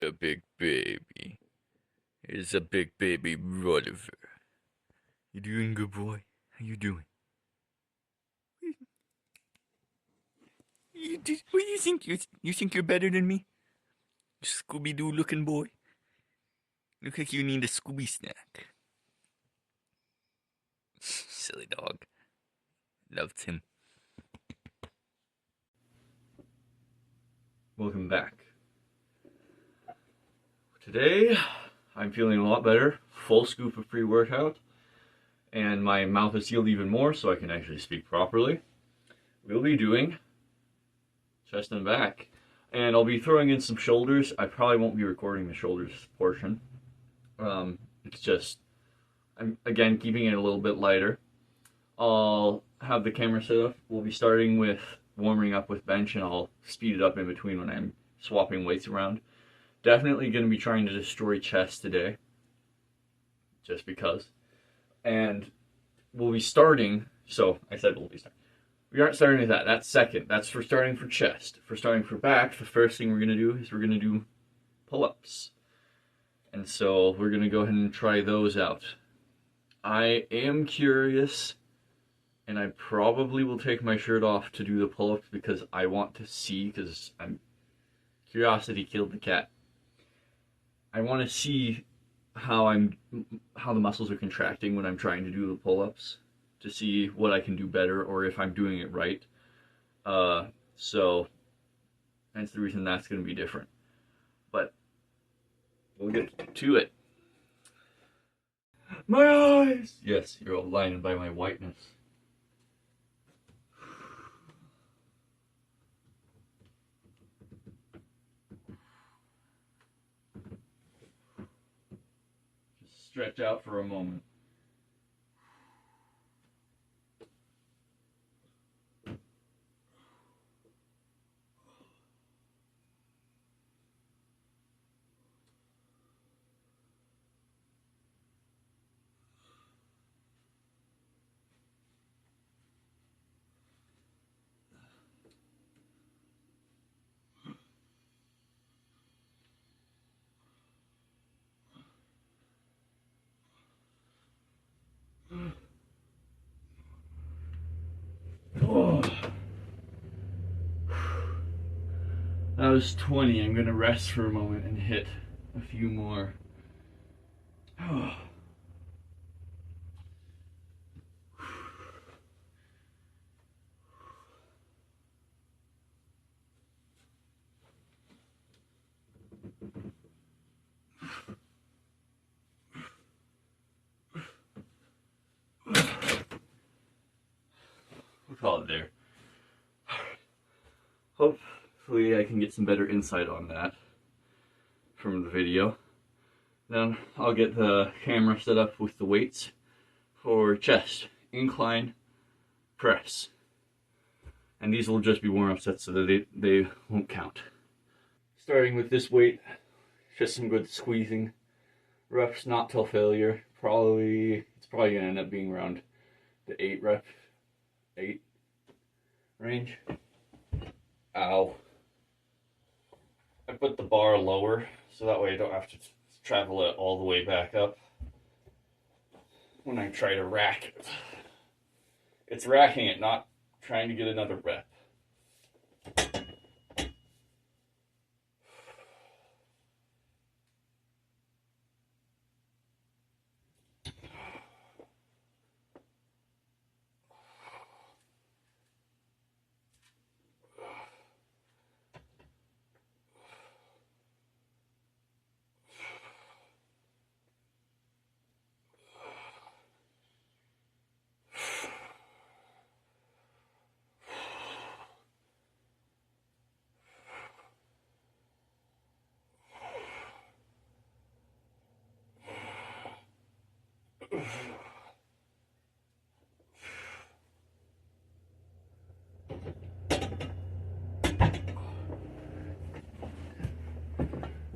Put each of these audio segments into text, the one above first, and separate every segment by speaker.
Speaker 1: A big baby. It's a big baby Oliver. You doing good, boy? How you doing? What do you think? You think you're better than me? Scooby Doo looking boy. Look like you need a Scooby snack. Silly dog. Loved him. Welcome back. Today, I'm feeling a lot better. Full scoop of pre-workout. And my mouth is sealed even more so I can actually speak properly. We'll be doing chest and back. And I'll be throwing in some shoulders. I probably won't be recording the shoulders portion. It's just, I'm again keeping it a little bit lighter. I'll have the camera set up. We'll be starting with warming up with bench, and I'll speed it up in between when I'm swapping weights around. Definitely going to be trying to destroy chest today, just because. And we'll be starting, so I said we'll be starting. We aren't starting with that. That's second. That's for starting for chest. For starting for back, the first thing we're going to do is we're going to do pull-ups. And so we're going to go ahead and try those out. I am curious, and I probably will take my shirt off to do the pull-ups because I want to see, because curiosity killed the cat. I want to see how the muscles are contracting when I'm trying to do the pull-ups, to see what I can do better or if I'm doing it right. So that's the reason that's going to be different. But we'll get to it. My eyes! Yes, you're all blinded by my whiteness. Just stretch out for a moment. Oh. That was 20. I'm gonna rest for a moment and hit a few more. Oh. We'll call it there. Hopefully I can get some better insight on that from the video. Then I'll get the camera set up with the weights for chest, incline, press. And these will just be warm-up sets so that they won't count. Starting with this weight, just some good squeezing. Reps not till failure. It's probably gonna end up being around the 8 range. Ow. I put the bar lower so that way I don't have to travel it all the way back up when I try to rack it. It's racking it, not trying to get another rep.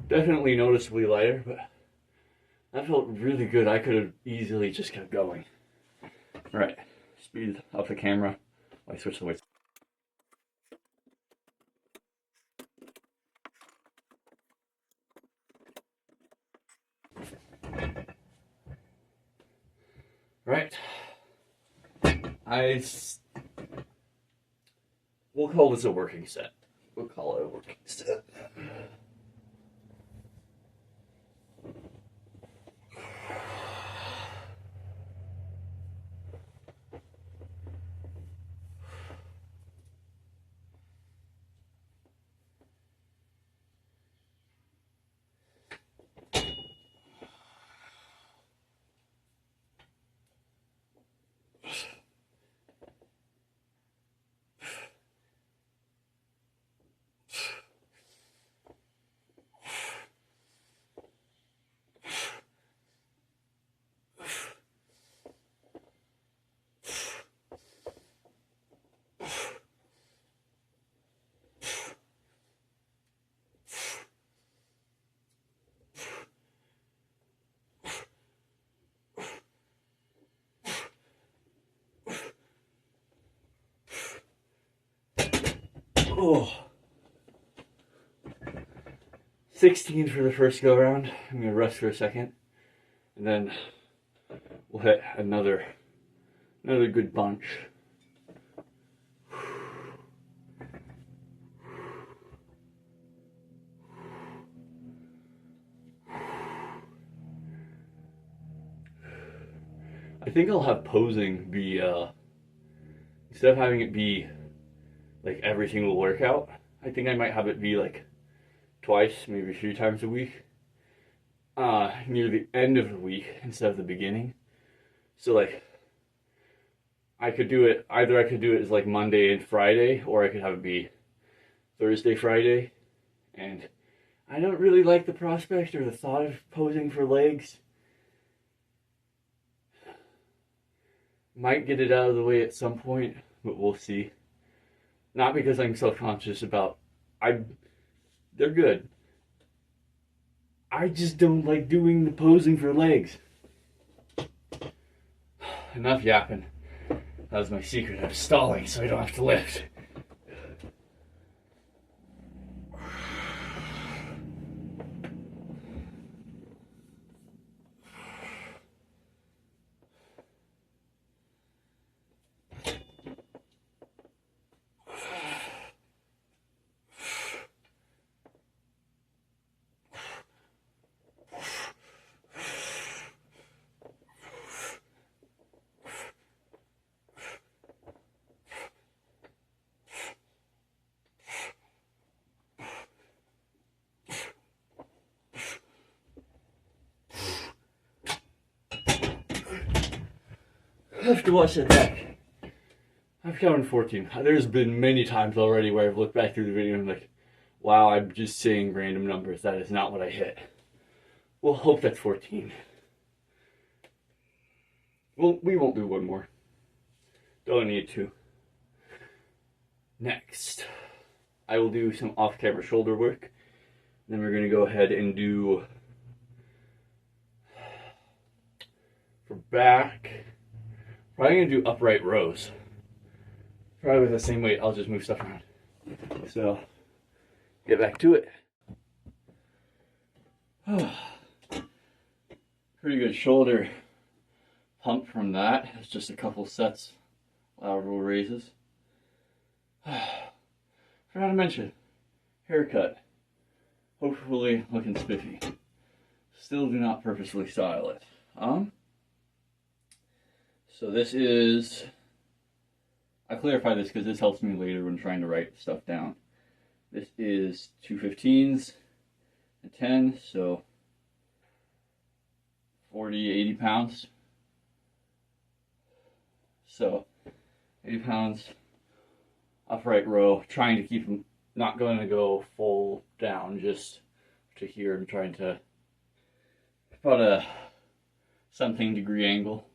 Speaker 1: Definitely noticeably lighter, but that felt really good. I could have easily just kept going. All right, speed up the camera. I switch the weights. Right. We'll call this a working set. We'll call it a working set. Oh. 16 for the first go around. I'm gonna rest for a second, and then we'll hit another good bunch. I think I'll have posing be instead of having it be like every single workout, I think I might have it be like twice, maybe 3 times a week, near the end of the week instead of the beginning. So like, I could do it as like Monday and Friday, or I could have it be Thursday, Friday. And I don't really like the prospect or the thought of posing for legs. Might get it out of the way at some point, but we'll see. Not because I'm self-conscious about, they're good. I just don't like doing the posing for legs. Enough yapping. That was my secret of stalling so I don't have to lift. I have to watch that back. I've counted 14. There's been many times already where I've looked back through the video and I'm like, wow, I'm just saying random numbers. That is not what I hit. We'll hope that's 14. Well, we won't do one more. Don't need to. Next, I will do some off-camera shoulder work. Then we're going to go ahead and do, for back, probably going to do upright rows. Probably with the same weight, I'll just move stuff around. So, get back to it. Pretty good shoulder pump from that. It's just a couple sets, lateral raises. Forgot to mention, haircut. Hopefully looking spiffy. Still do not purposely style it. So this is, I clarify this because this helps me later when trying to write stuff down. This is 215s and 10, so 40, 80 pounds. So 80 pounds, upright row, trying to keep them, not going to go full down, just to here. I'm trying to about a something degree angle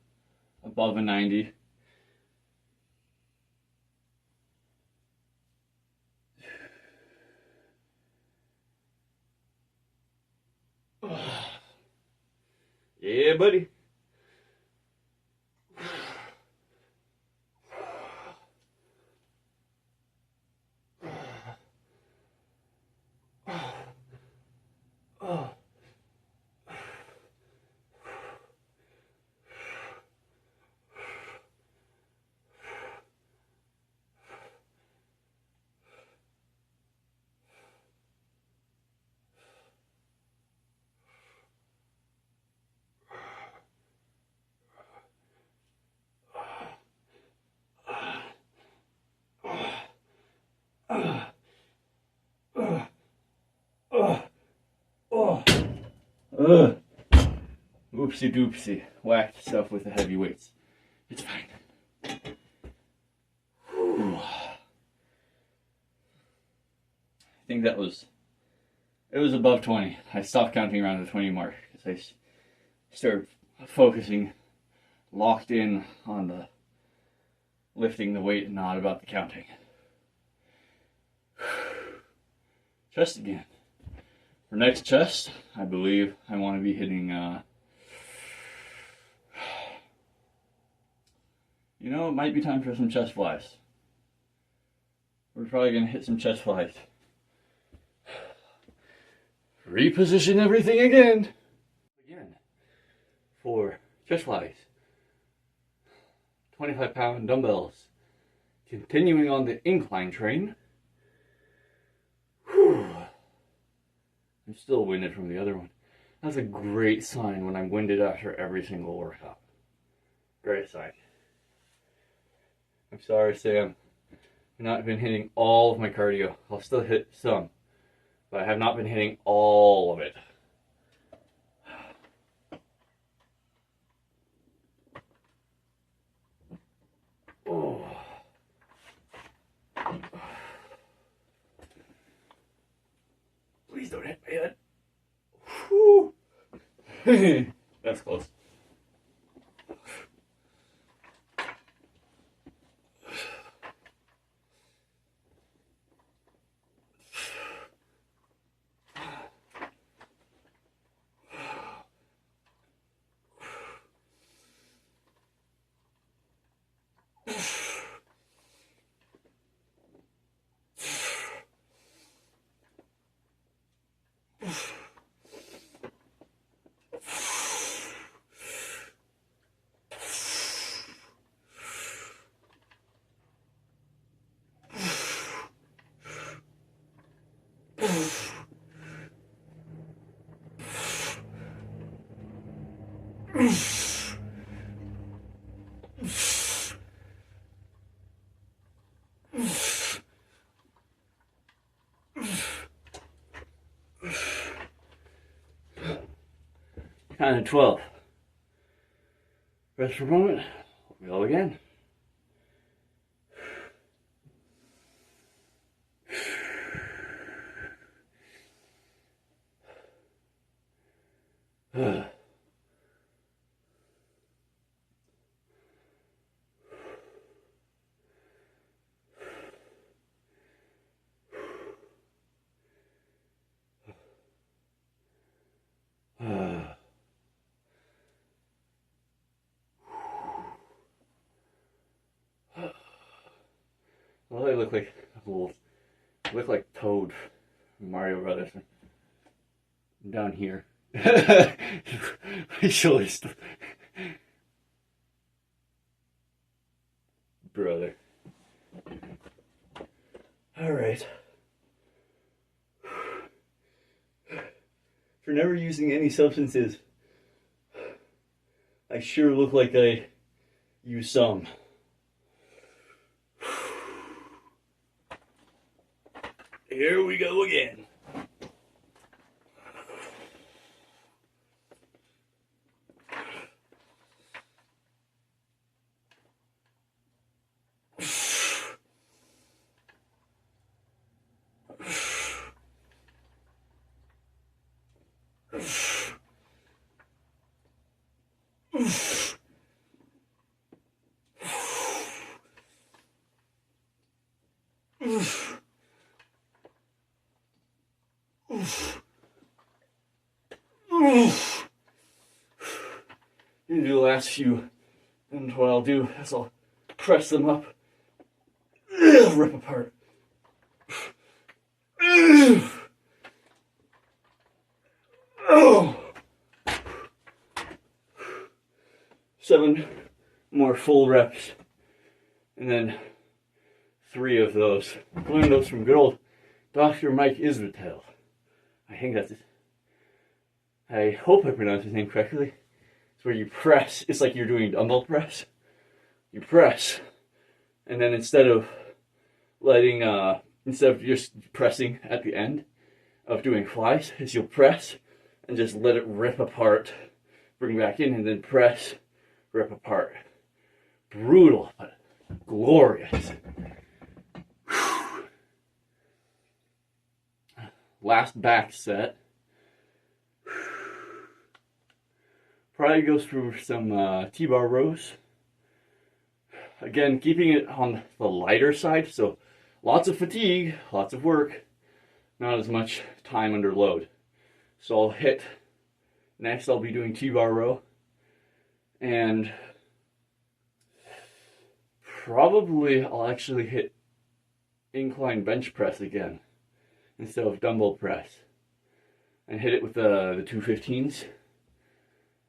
Speaker 1: above a 90. Yeah, buddy. Ugh. Oopsie doopsie. Whacked stuff with the heavy weights. It's fine. Whew. I think it was above 20. I stopped counting around the 20 mark because I started focusing, locked in on the lifting the weight and not about the counting. Chest again. For next chest, I believe I want to be hitting, you know, it might be time for some chest flies. We're probably going to hit some chest flies. Reposition everything again. For chest flies. 25-pound dumbbells. Continuing on the incline train. Whew. I'm still winded from the other one. That's a great sign when I'm winded after every single workout. Great sign. I'm sorry, Sam. I've not been hitting all of my cardio. I'll still hit some, but I have not been hitting all of it. Oh. Please don't hit my head. Whew. That's close. Count to 12. Rest for a moment. We go again. Well, they look like Toad from Mario Brothers. I'm down here. My shoulders. Brother. Alright. For never using any substances, I sure look like I use some. Here we go again. You do the last few, and what I'll do is I'll press them up, rip apart. Oh. 7 more full reps, and then 3 of those. I learned those from good old Dr. Mike Israetel. I think that's it. I hope I pronounced his name correctly. It's where you press. It's like you're doing dumbbell press. You press, and then instead of just pressing at the end of doing flies, is you'll press,
Speaker 2: and just let it rip apart. Bring back in and then press, rip apart. Brutal, but glorious. Last back set. Probably goes through some T-bar rows. Again, keeping it on the lighter side, so lots of fatigue, lots of work, not as much time under load. So I'll hit, next I'll be doing T-bar row, and probably I'll actually hit incline bench press again instead of dumbbell press, and hit it with the 215s.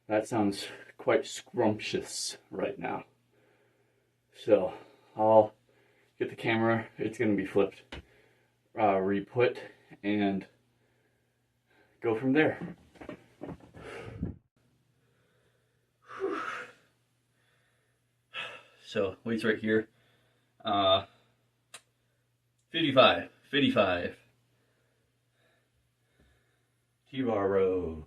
Speaker 2: That sounds quite scrumptious right now. So I'll get the camera, it's going to be flipped, re-put, and go from there. So weights right here, 55, T-bar row.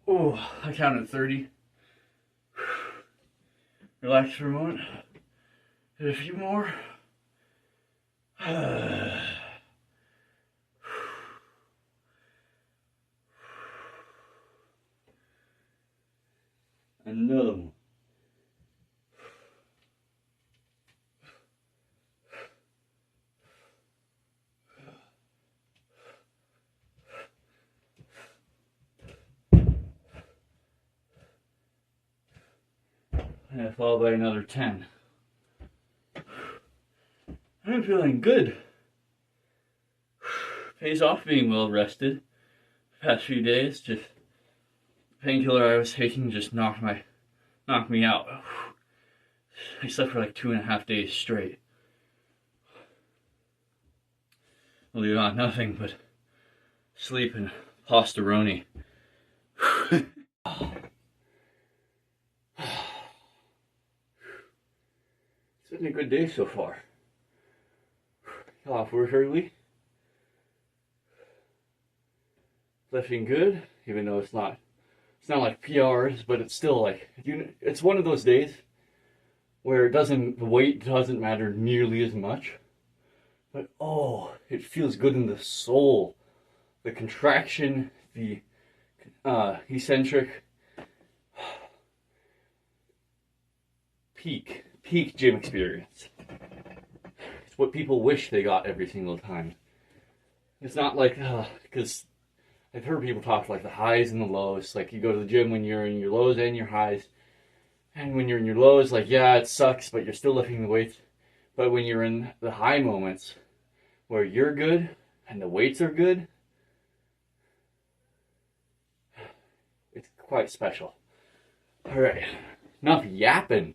Speaker 2: Oh, I counted 30. Relax for a moment. Hit a few more. Another one. And followed by another 10. I'm feeling good. Pays off being well rested. The past few days, just painkiller I was taking just knocked me out. I slept for like 2.5 days straight. Believe it or not, nothing but sleep and pastaroni. It's been a good day so far. Got off work early. Lifting good, even though it's not like PRs, but it's still like, it's one of those days where the weight doesn't matter nearly as much, but oh, it feels good in the soul. The contraction, the eccentric, peak gym experience. It's what people wish they got every single time. It's not like, because I've heard people talk like the highs and the lows. Like you go to the gym when you're in your lows and your highs. And when you're in your lows, like, yeah, it sucks, but you're still lifting the weights. But when you're in the high moments where you're good and the weights are good, it's quite special. All right, enough yapping.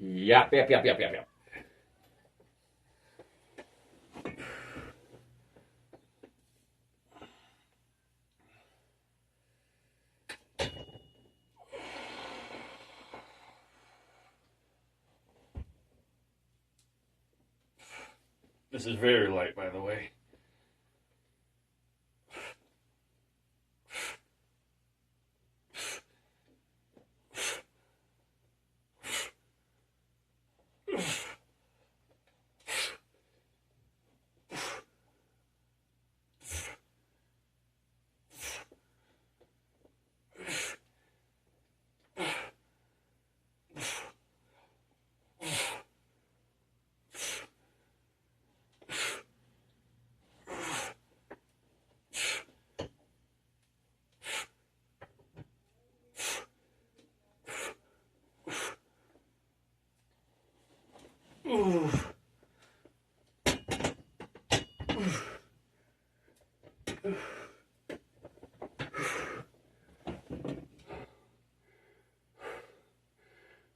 Speaker 2: Yap. This is very light, by the way.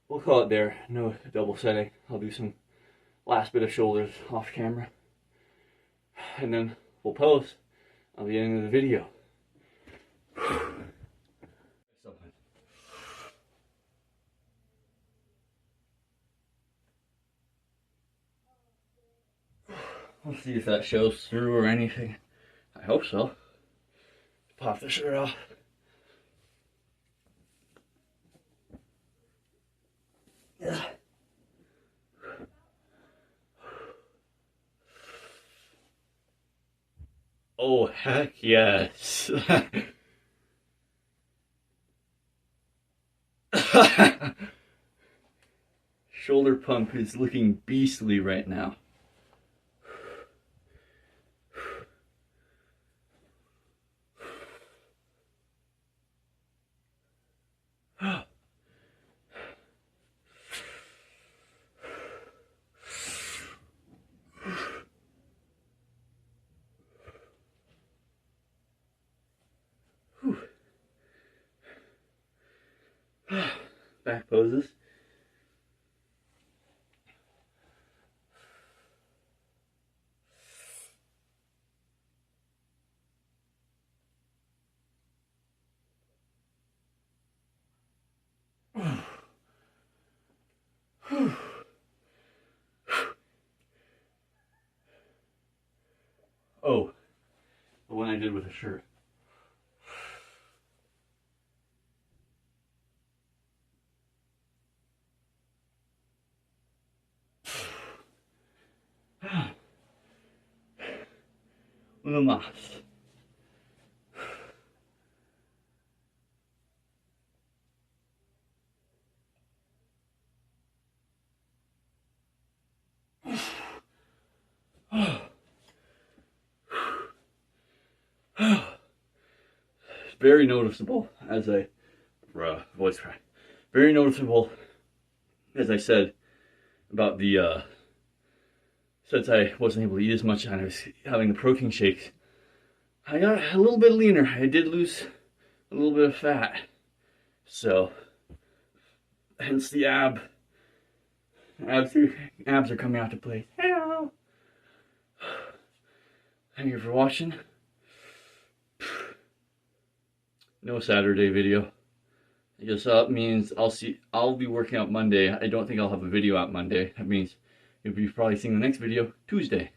Speaker 2: We'll call it there. No double setting. I'll do some last bit of shoulders off camera. And then we'll pose on the end of the video. We'll see if that shows through or anything. I hope so. Pop the shirt off. Yeah. Oh, heck yes. Shoulder pump is looking beastly right now. Back poses. Oh, the one I did with a shirt. Uno más. It's very noticeable as I voice crack. Very noticeable, as I said, about the since I wasn't able to eat as much and I was having the protein shakes, I got a little bit leaner. I did lose a little bit of fat. So, hence the abs are coming out to play. Hello! Thank you for watching. No Saturday video. I guess that means I'll be working out Monday. I don't think I'll have a video out Monday. That means you'll be probably seeing the next video Tuesday.